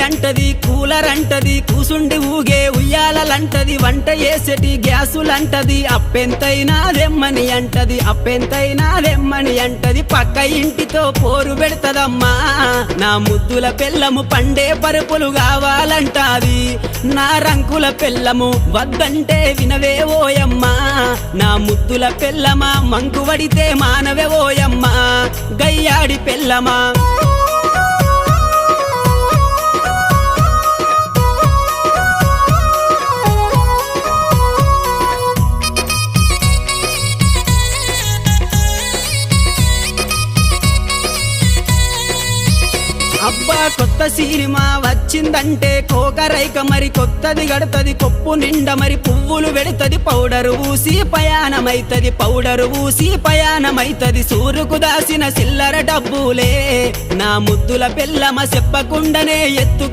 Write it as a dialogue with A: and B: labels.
A: అంటది, కూలర్ అంటది, కూసుండి ఊగే ఉయ్యాలంటది, వంట చేసేటి గ్యాసులంటది, అప్పెంతైనా దెమ్మని అంటది, అప్పెంతైనా దెమ్మని అంటది. పక్క ఇంటితో పోరు పెడతదమ్మా, నా ముద్దుల పెళ్ళము పండే పరుపులు కావాలంటాది, నా రంకుల పెళ్ళము వద్దంటే వినవే ఓయమ్మా, నా ముద్దుల పెళ్ళమా మంకు వడితే మానవే ఓయమ్మా, గయ్యాడి పెళ్ళమా. అబ్బా కొత్త సినిమా వచ్చిందంటే కోకరైక మరి కొత్తది గడతది, కొప్పు నిండా మరి పువ్వులు పెడతది, పౌడరు ఊసి పయానమైతది, పౌడరు ఊసి పయానమైతది, సూరుకు దాసిన చిల్లర డబ్బులే నా ముద్దుల పెళ్ళమ చెప్పకుండానే ఎత్తు